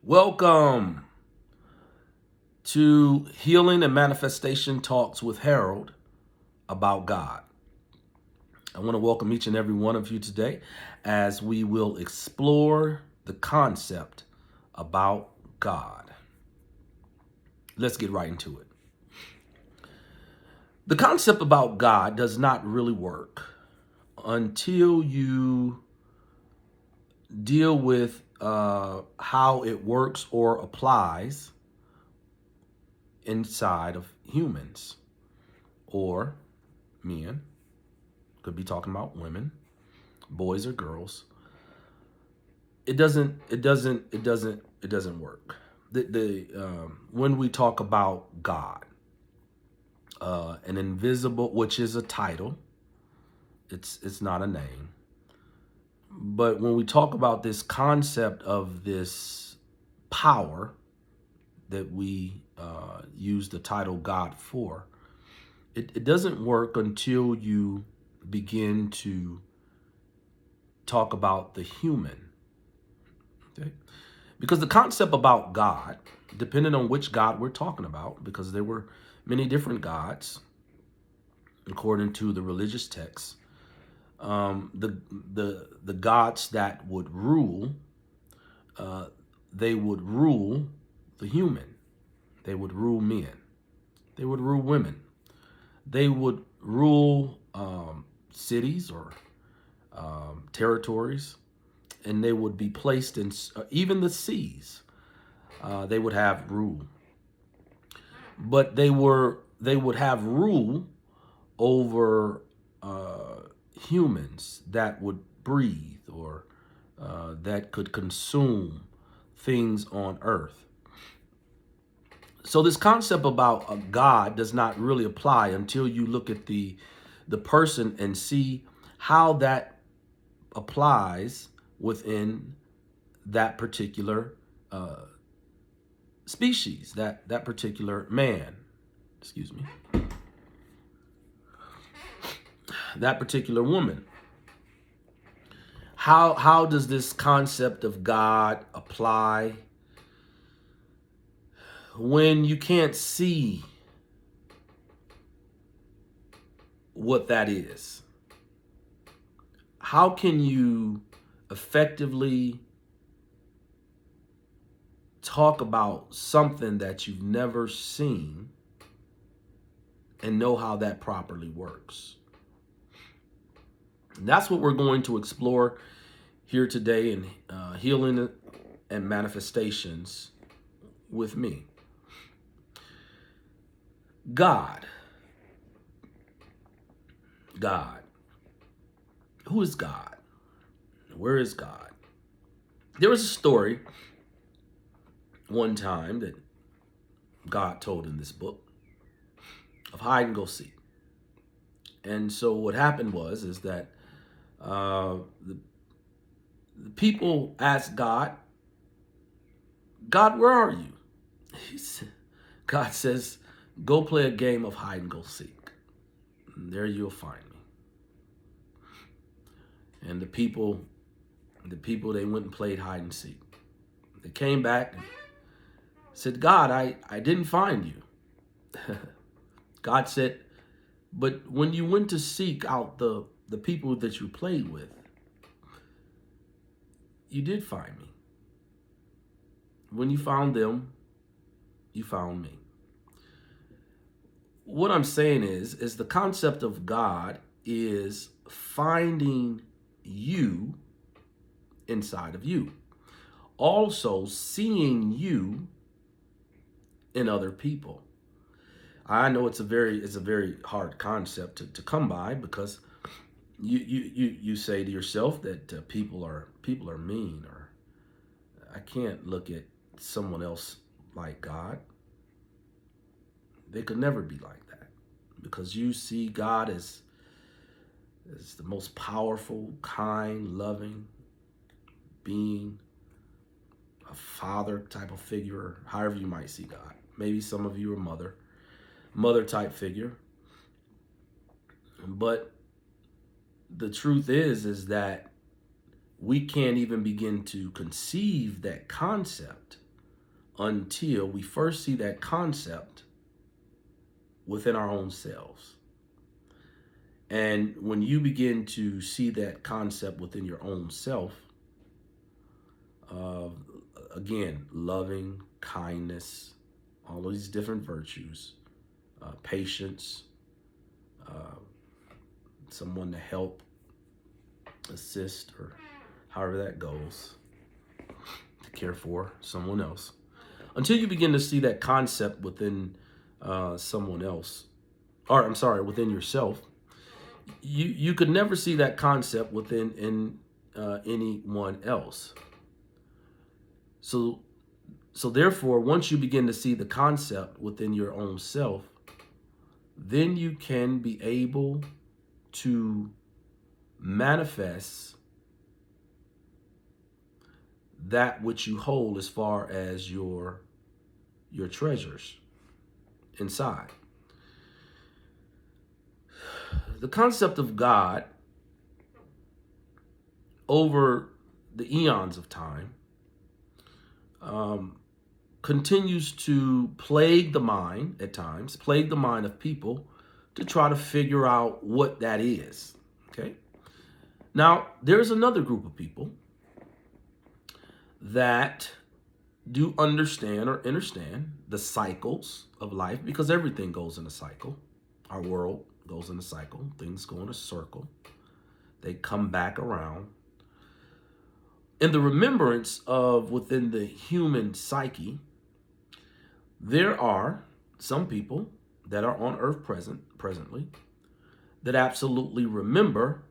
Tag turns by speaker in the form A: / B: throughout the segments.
A: Welcome to Healing and Manifestation Talks with Harold about God. I want to welcome each and every one of you today as we will explore the concept about God. Let's get right into it. The concept about God does not really work until you deal with how it works or applies inside of humans or men. Could be talking about women, boys or girls. It doesn't work. When we talk about God, an invisible, which is a title, it's not a name. But when we talk about this concept of this power that we use the title God for, it doesn't work until you begin to talk about the human. Okay? Because the concept about God, depending on which God we're talking about, because there were many different gods according to the religious texts, the gods that would rule, they would rule the human. They would rule men. They would rule women. They would rule cities or territories, and they would be placed in even the seas. They would have rule, but they would have rule over humans that would breathe or that could consume things on earth. So this concept about a God does not really apply until you look at the person and see how that applies within that particular species, that particular man, excuse me, that particular woman. How does this concept of God apply when you can't see what that is? How can you effectively talk about something that you've never seen and know how that properly works? And that's what we're going to explore here today in Healing and Manifestations with me. God. God. Who is God? Where is God? There was a story one time that God told in this book of hide and go seek. And so what happened is that the people asked God, God, where are you? God says, go play a game of hide and go seek. And there you'll find me. And the people, they went and played hide and seek. They came back and said, God, I didn't find you. God said, but when you went to seek out the people that you played with, you did find me. When you found them, you found me. What I'm saying is the concept of God is finding you inside of you. Also seeing you in other people. I know it's a very hard concept to come by, because you say to yourself that people are mean, or I can't look at someone else like God. They could never be like that, because you see God as the most powerful, kind, loving being, a father type of figure, however you might see God. Maybe some of you are mother type figure. But the truth is that we can't even begin to conceive that concept until we first see that concept within our own selves. And when you begin to see that concept within your own self, uh, again, loving, kindness, all of these different virtues, patience, uh, someone to help, assist, or however that goes, to care for someone else. Until you begin to see that concept within someone else, or I'm sorry, within yourself, you could never see that concept within anyone else. So therefore, once you begin to see the concept within your own self, then you can be able to manifest that which you hold as far as your treasures inside. The concept of God over the eons of time continues to plague the mind at times, plague the mind of people to try to figure out what that is. Okay. Now, there's another group of people that do understand the cycles of life, because everything goes in a cycle. Our world goes in a cycle. Things go in a circle. They come back around. In the remembrance of within the human psyche, there are some people that are on earth presently that absolutely remember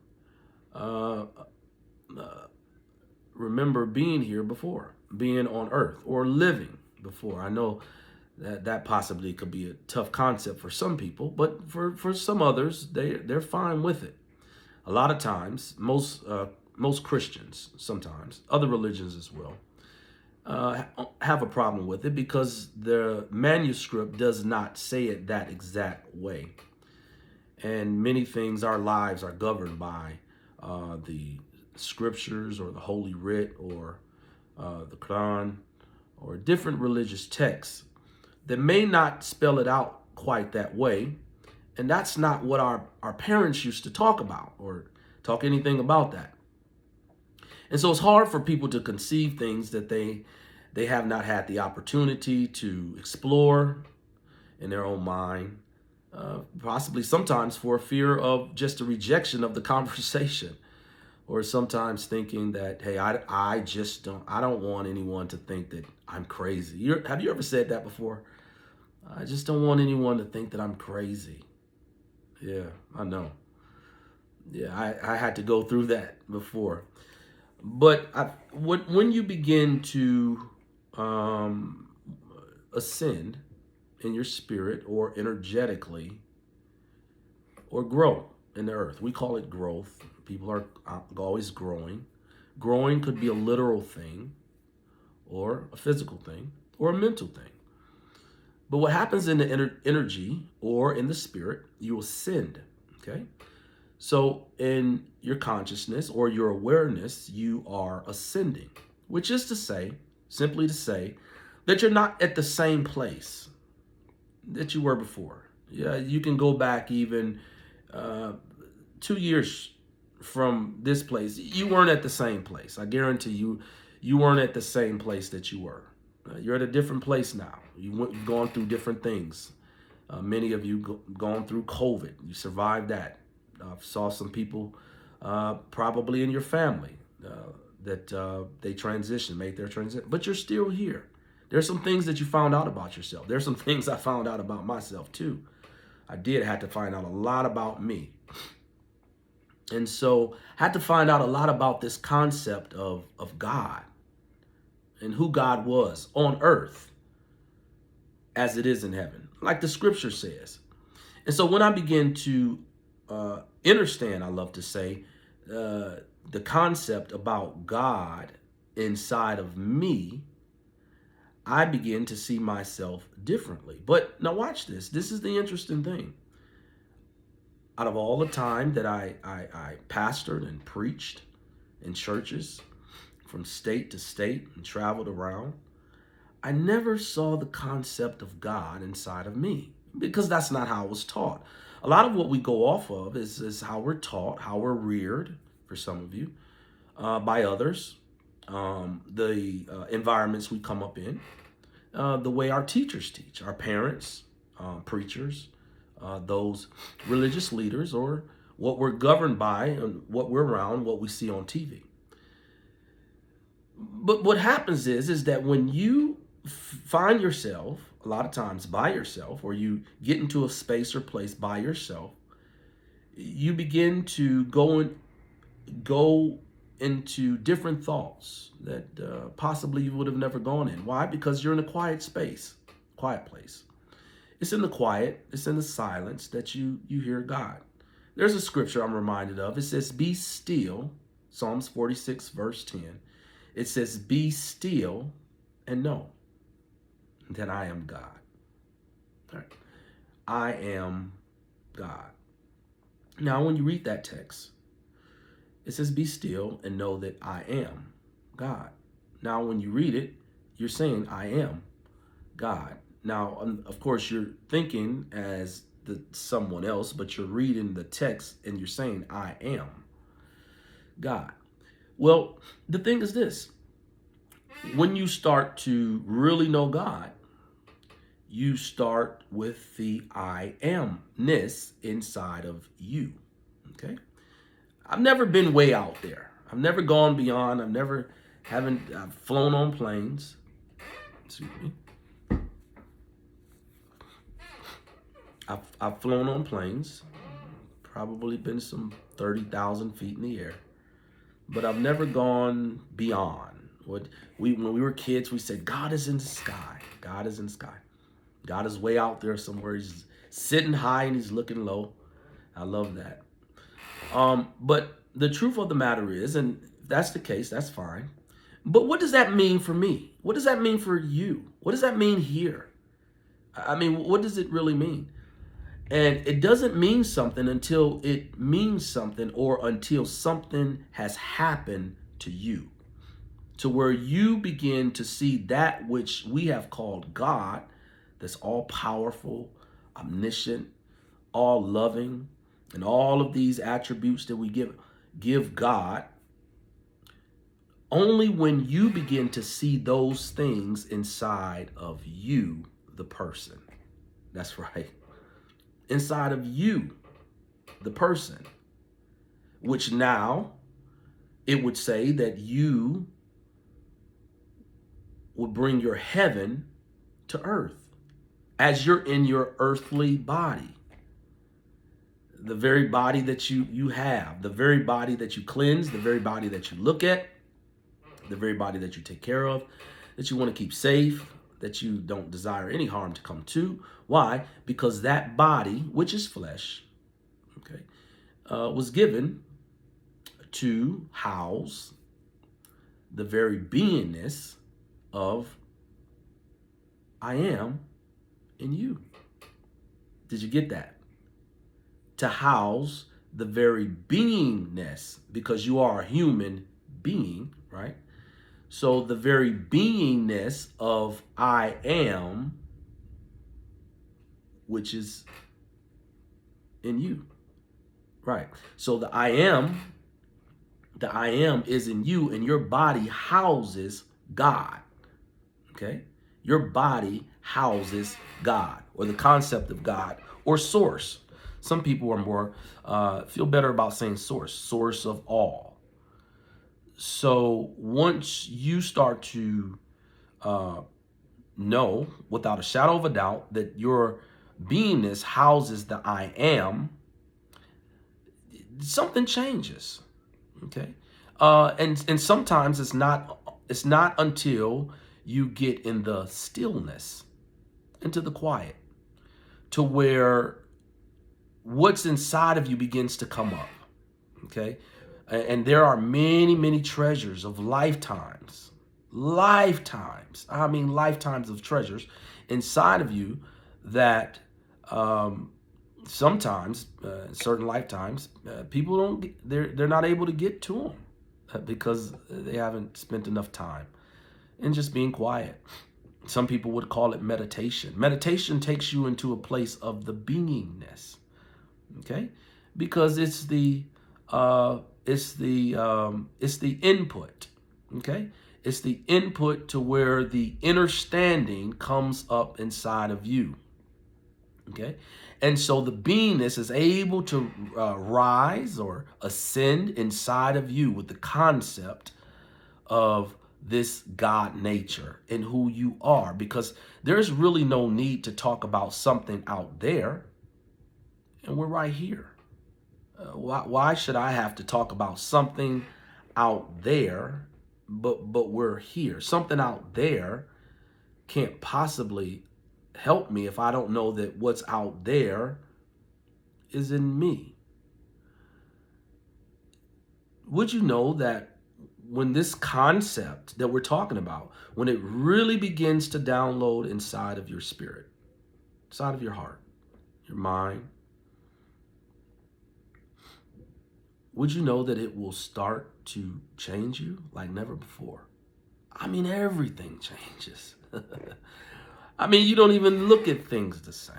A: being here before, being on earth or living before. I know that possibly could be a tough concept for some people, but for some others, they're fine with it. A lot of times, most Christians, sometimes other religions as well, have a problem with it because the manuscript does not say it that exact way. And many things, our lives are governed by the scriptures or the Holy Writ or the Quran or different religious texts that may not spell it out quite that way. And that's not what our parents used to talk about or talk anything about that. And so it's hard for people to conceive things that they have not had the opportunity to explore in their own mind, possibly sometimes for fear of just a rejection of the conversation, or sometimes thinking that, hey, I don't want anyone to think that I'm crazy. Have you ever said that before? I just don't want anyone to think that I'm crazy. Yeah, I know. Yeah, I had to go through that before. But when you begin to ascend in your spirit or energetically or grow in the earth, we call it growth. People are always growing. Growing could be a literal thing or a physical thing or a mental thing. But what happens in the energy or in the spirit, you ascend, okay? So in your consciousness or your awareness, you are ascending, which is to say, simply to say, that you're not at the same place that you were before. Yeah, you can go back even 2 years from this place. You weren't at the same place. I guarantee you weren't at the same place that you were. You're at a different place now. You've gone through different things. Many of you gone through COVID. You survived that. Saw some people probably in your family that they made their transition, but you're still here. There's some things that you found out about yourself. There's some things I found out about myself too. I had to find out a lot about me. And so I had to find out a lot about this concept of God and who God was on earth as it is in heaven, like the scripture says. And so when I begin to understand, I love to say, the concept about God inside of me, I begin to see myself differently. But now watch this. This is the interesting thing. Out of all the time that I pastored and preached in churches from state to state and traveled around, I never saw the concept of God inside of me because that's not how I was taught. A lot of what we go off of is how we're taught, how we're reared, for some of you, by others, the environments we come up in, the way our teachers teach, our parents, preachers, those religious leaders, or what we're governed by and what we're around, what we see on TV. But what happens is that when you find yourself a lot of times by yourself, or you get into a space or place by yourself, you begin to go into different thoughts that possibly you would have never gone in. Why? Because you're in a quiet space, quiet place. It's in the quiet, it's in the silence that you hear God. There's a scripture I'm reminded of. It says, "Be still," Psalms 46, verse 10. It says, "Be still and know that I am God." All right. I am God. Now, when you read that text, it says, "Be still and know that I am God." Now, when you read it, you're saying, "I am God." Now, of course, you're thinking as someone else, but you're reading the text and you're saying, "I am God." Well, the thing is this. When you start to really know God, you start with the I amness inside of you. Okay? I've never been way out there. I've never gone beyond. I've flown on planes. Excuse me. I've flown on planes, probably been some 30,000 feet in the air, but I've never gone beyond. When we were kids, we said, God is in the sky. God is in the sky. God is way out there somewhere. He's sitting high and he's looking low. I love that. But the truth of the matter is, and if that's the case, that's fine. But what does that mean for me? What does that mean for you? What does that mean here? I mean, what does it really mean? And it doesn't mean something until it means something, or until something has happened to you, to where you begin to see that which we have called God, that's all powerful, omniscient, all loving, and all of these attributes that we give God. Only when you begin to see those things inside of you, the person. That's right. Inside of you, the person, which now it would say that you would bring your heaven to earth as you're in your earthly body. The very body that you have, the very body that you cleanse, the very body that you look at, the very body that you take care of, that you want to keep safe, that you don't desire any harm to come to. Why? Because that body, which is flesh, okay, was given to house the very beingness of I am in you. Did you get that? To house the very beingness, because you are a human being, right? So the very beingness of I am, which is in you, right? So the I am is in you, and your body houses God, okay? Your body houses God, or the concept of God, or source. Some people are more, feel better about saying source of all. So once you start to know without a shadow of a doubt that your beingness houses the I am, something changes, okay? And sometimes it's not until you get in the stillness, into the quiet, to where what's inside of you begins to come up, okay? And there are many, many treasures of lifetimes, I mean lifetimes of treasures inside of you that sometimes, certain lifetimes, people they're not able to get to them because they haven't spent enough time in just being quiet. Some people would call it meditation. Meditation takes you into a place of the beingness, okay? Because it's the input, okay? It's the input to where the understanding comes up inside of you, okay? And so the beingness is able to rise or ascend inside of you with the concept of this God nature and who you are, because there's really no need to talk about something out there, and we're right here. Why should I have to talk about something out there, but we're here? Something out there can't possibly help me if I don't know that what's out there is in me. Would you know that when this concept that we're talking about, when it really begins to download inside of your spirit, inside of your heart, your mind, would you know that it will start to change you like never before? I mean, everything changes. I mean, you don't even look at things the same.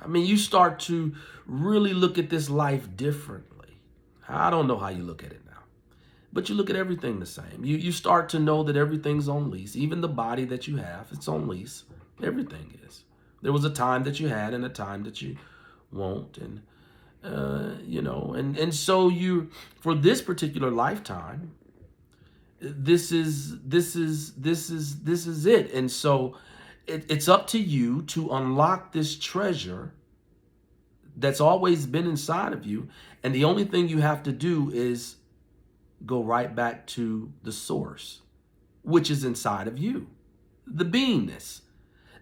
A: I mean, you start to really look at this life differently. I don't know how you look at it now, but you look at everything the same. You start to know that everything's on lease. Even the body that you have, it's on lease. Everything is. There was a time that you had and a time that you won't. And, and so you, for this particular lifetime, this is it. And so it's up to you to unlock this treasure that's always been inside of you. And the only thing you have to do is go right back to the source, which is inside of you, the beingness.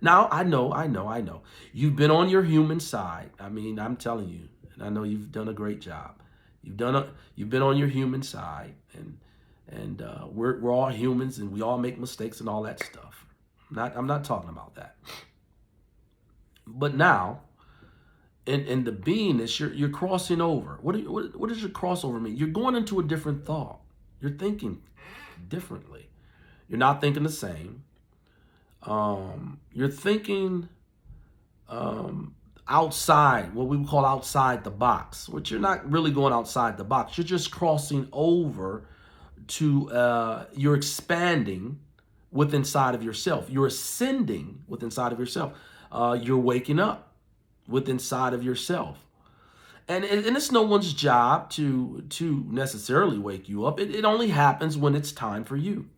A: Now, I know. You've been on your human side. I mean, I'm telling you, and I know you've done a great job. You've been on your human side, and we're all humans, and we all make mistakes and all that stuff. I'm not talking about that. But now, in the beingness, you're crossing over. What does your crossover mean? You're going into a different thought. You're thinking differently. You're not thinking the same. You're thinking outside, what we would call outside the box, which you're not really going outside the box. You're just crossing over to, you're expanding within inside of yourself. You're ascending within inside of yourself. You're waking up within inside of yourself. And it's no one's job to necessarily wake you up. It only happens when it's time for you.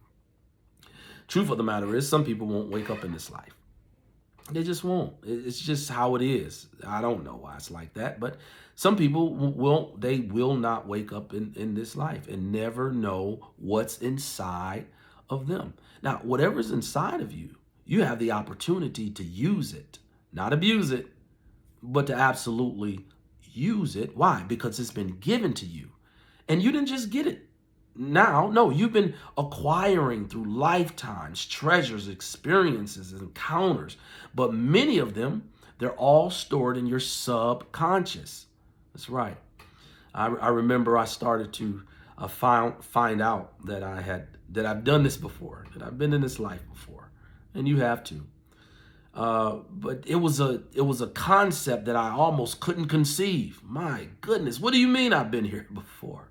A: Truth of the matter is, some people won't wake up in this life. They just won't. It's just how it is. I don't know why it's like that, but some people will not wake up in this life and never know what's inside of them. Now, whatever's inside of you, you have the opportunity to use it, not abuse it, but to absolutely use it. Why? Because it's been given to you. And you didn't just get it now. No, you've been acquiring through lifetimes, treasures, experiences, encounters. But many of them, they're all stored in your subconscious. That's right. I remember I started to find out that I've done this before, that I've been in this life before, and you have too. But it was a concept that I almost couldn't conceive. My goodness, what do you mean I've been here before?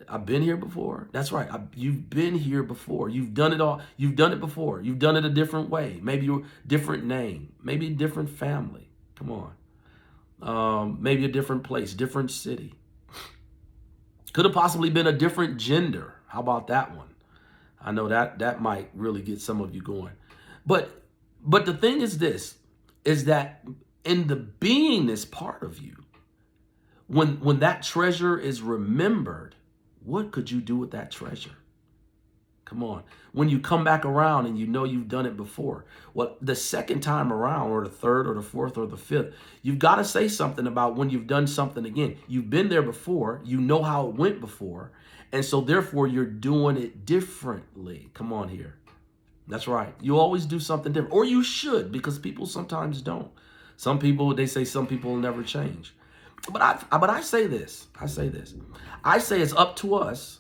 A: I've been here before. That's right. You've been here before. You've done it all. You've done it before. You've done it a different way. Maybe a different name. Maybe a different family. Come on. Maybe a different place, different city. Could have possibly been a different gender. How about that one? I know that might really get some of you going. But the thing is this, is that in the beingness part of you, when that treasure is remembered, what could you do with that treasure? Come on. When you come back around and you know you've done it before, well, the second time around, or the third or the fourth or the fifth, you've got to say something about when you've done something again. You've been there before. You know how it went before. And so therefore you're doing it differently. Come on here. That's right. You always do something different, or you should, because people sometimes don't. Some people, they say some people will never change. But I say this. I say it's up to us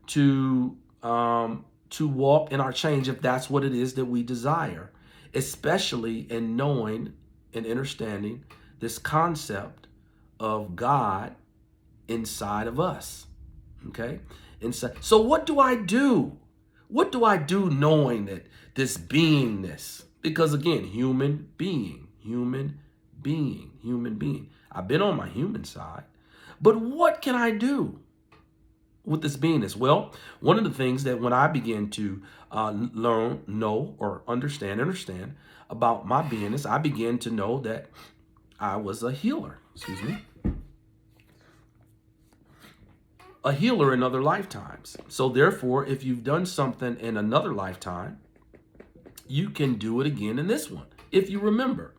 A: to to walk in our change if that's what it is that we desire, especially in knowing and understanding this concept of God inside of us. Okay? Inside. So what do I do? What do I do knowing that this beingness? Because again, human being. I've been on my human side. But what can I do with this beingness? Well, one of the things that when I began to learn, know, or understand about my beingness, I began to know that I was a healer. Excuse me. A healer in other lifetimes. So therefore, if you've done something in another lifetime, you can do it again in this one, if you remember.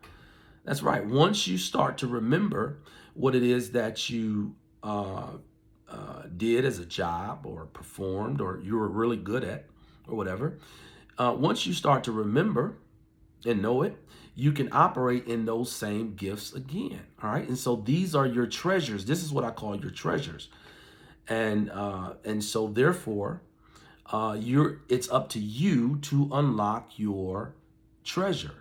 A: That's right. Once you start to remember what it is that you did as a job or performed or you were really good at or whatever, once you start to remember and know it, you can operate in those same gifts again. All right. And so these are your treasures. This is what I call your treasures. And so therefore, it's up to you to unlock your treasure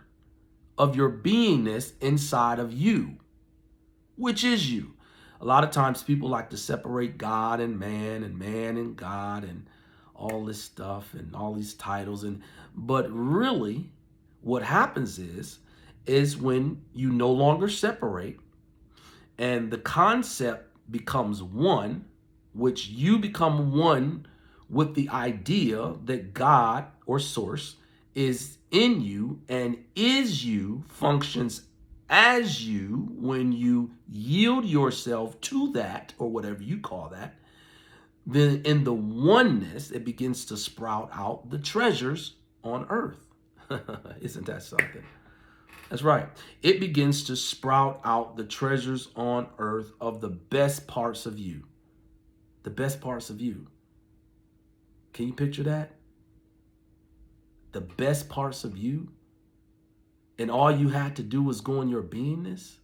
A: of your beingness inside of you, which is you. A lot of times people like to separate God and man and God and all this stuff and all these titles. But really what happens is when you no longer separate and the concept becomes one, which you become one with the idea that God or source is in you and is you, functions as you when you yield yourself to that or whatever you call that, then in the oneness, it begins to sprout out the treasures on earth. Isn't that something? That's right. It begins to sprout out the treasures on earth of the best parts of you. The best parts of you. Can you picture that? The best parts of you. And all you had to do was go in your beingness.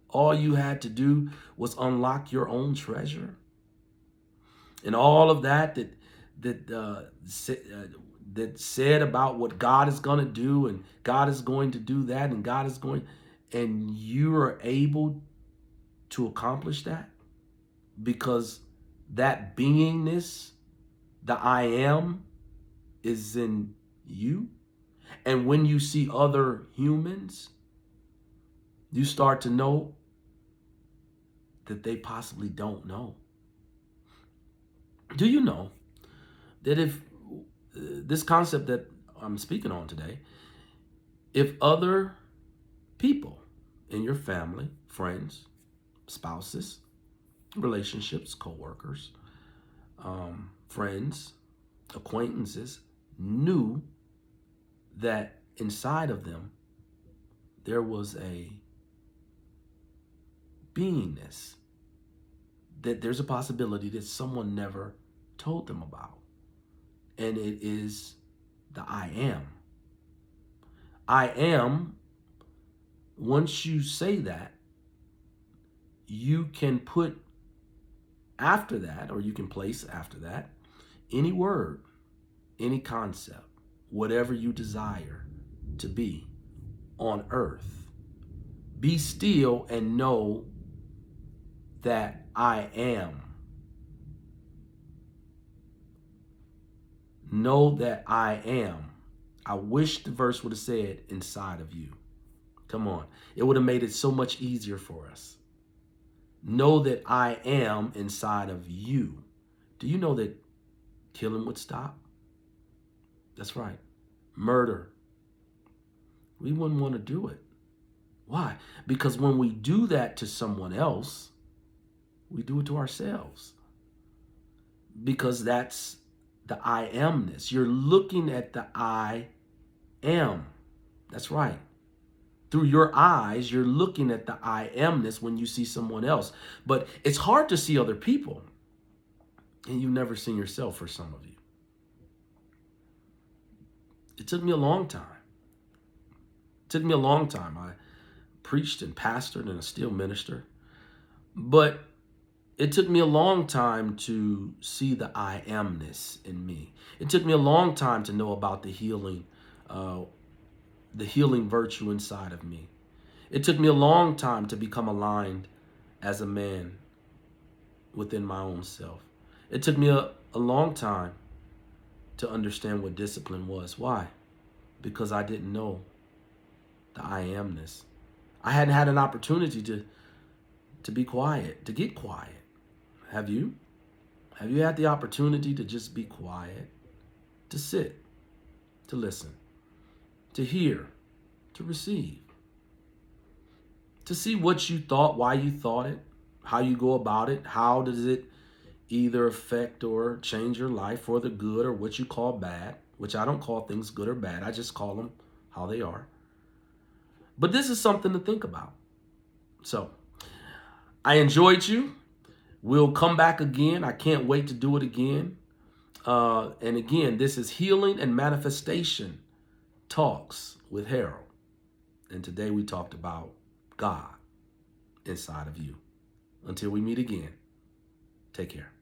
A: All you had to do was unlock your own treasure. And all of that said about what God is going to do and God is going to do that and God is going, and you are able to accomplish that because that beingness, the I am, is in you. And when you see other humans, you start to know that they possibly don't know. Do you know that if this concept that I'm speaking on today, if other people in your family, friends, spouses, relationships, co-workers, friends, acquaintances knew that inside of them there was a beingness, that there's a possibility that someone never told them about. And it is the I am. I am, once you say that, you can put after that, or you can place after that, any word, any concept, whatever you desire to be on earth. Be still and know that I am. Know that I am. I wish the verse would have said inside of you. Come on. It would have made it so much easier for us. Know that I am inside of you. Do you know that killing would stop? That's right. Murder. We wouldn't want to do it. Why? Because when we do that to someone else, we do it to ourselves. Because that's the I amness. You're looking at the I am. That's right. Through your eyes, you're looking at the I amness when you see someone else. But it's hard to see other people. And you've never seen yourself, for some of you. It took me a long time. It took me a long time. I preached and pastored and I still minister. But It took me a long time to see the I amness in me. It took me a long time to know about uh, the healing virtue inside of me. It took me a long time to become aligned as a man within my own self. It took me a long time to understand what discipline was. Why? Because I didn't know the I amness. I hadn't had an opportunity to be quiet, to get quiet. Have you? Have you had the opportunity to just be quiet, to sit, to listen, to hear, to receive, to see what you thought, why you thought it, how you go about it, how does it either affect or change your life for the good or what you call bad, which I don't call things good or bad. I just call them how they are. But this is something to think about. So I enjoyed you. We'll come back again. I can't wait to do it again. And again, this is Healing and Manifestation Talks with Harold. And today we talked about God inside of you. Until we meet again, take care.